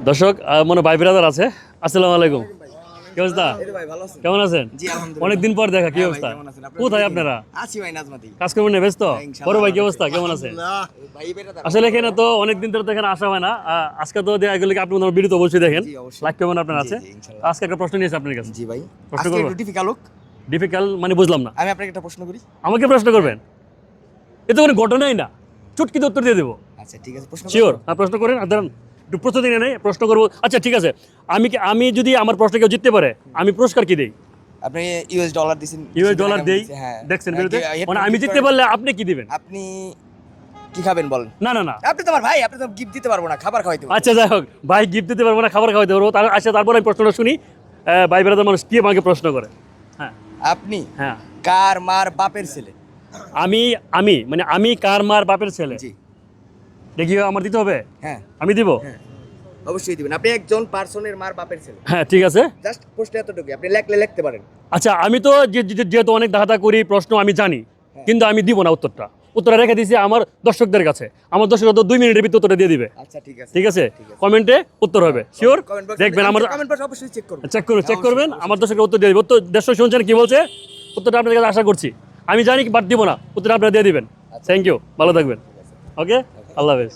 দর্শক মনে ভাই ব্রাদার আছে। আসসালামু আলাইকুম, কি অবস্থা? কেমন আছেন? অনেকদিন পর দেখা, কি অবস্থা? কোথায় আপনারা? কাজ করবেন না, ব্যস্ত? বড় ভাই কি অবস্থা, কেমন আছেন? আসলে এখানে তো অনেকদিন ধরে তো এখানে আসা হয় না। আজকে তো দেখা গেল কি আপনি ভিডিও তো অবশ্যই দেখেন, লাইক কেমন আপনার আছে। আজকে একটা প্রশ্ন নিয়েছি আপনার কাছে। জি ভাই, প্রশ্ন আজকে করবো? একটু ডিফিকাল্ট। ডিফিকাল্ট মানে বুঝলাম না। আমি আপনাকে একটা প্রশ্ন করি। আমাকে প্রশ্ন করবেন? এ তো কোনো ঘটনাই না, চুটকিতে উত্তর দিয়ে দেবো। আচ্ছা ঠিক আছে, প্রশ্ন শিওর? করবো? হ্যাঁ, প্রশ্ন করেন। আর ধরেন একটু প্রস্তুতি নেই, প্রশ্ন করবো। আচ্ছা ঠিক আছে, আমি যদি আমার প্রশ্ন কেউ জিততে পারে, আমি পুরস্কার কি দেই? আপনি ইউএস ডলার দিছেন। ইউএস ডলার দেই, হ্যাঁ দেখছেন ভিডিওতে। মানে আমি জিততে পারলে আপনি কি দিবেন? আপনি কি খাবেন বলেন? না না না, আপনি তো আমার ভাই, আপনি তো গিফট দিতে পারবো না, খাবার খাওয়াইতে পারবো। আচ্ছা যাই হোক, ভাই গিফট দিতে পারবো না, খাবার খাওয়াতে পারবো। আচ্ছা তারপর আমি প্রশ্নটা শুনি। ভাই বেড়াতে মানুষ কি আমাকে প্রশ্ন করে? হ্যাঁ আপনি হ্যাঁ, কার মার বাপের ছেলে? আমি আমি মানে আমি কার মার বাপের ছেলে? জি দেখি আমার দিতে হবে? হ্যাঁ আমি দিব? হ্যাঁ, অবশ্যই দিবেন। আপনি একজন পার্সনের মার বাপের ছেলে। হ্যাঁ ঠিক আছে। জাস্ট প্রশ্ন এতটুকু, আপনি লিখতে পারেন। আচ্ছা আমি তো যেহেতু অনেক দাদা করি, প্রশ্ন আমি জানি, কিন্তু আমি দিব না উত্তরটা রেখে দিয়েছি আমার দর্শকদের কাছে। আমার দর্শকরা তো 2 মিনিটের ভিতরে উত্তরটা দিয়ে দিবে। আচ্ছা ঠিক আছে, ঠিক আছে, কমেন্টে উত্তর হবে, শিওর? কমেন্ট বক্স দেখবেন আমার কমেন্ট বক্স অবশ্যই চেক করবেন। চেক করবেন, আমার দর্শকরা উত্তর দিয়ে দিবে। উত্তর দর্শক শুনছেন কি বলছে, উত্তরটা আপনাদের কাছে আশা করছি। আমি জানি বাট দিব না, উত্তরটা আপনারা দিয়ে দিবেন। থ্যাংক ইউ, ভালো থাকবেন। ওকে, আল্লাহ হাফেজ।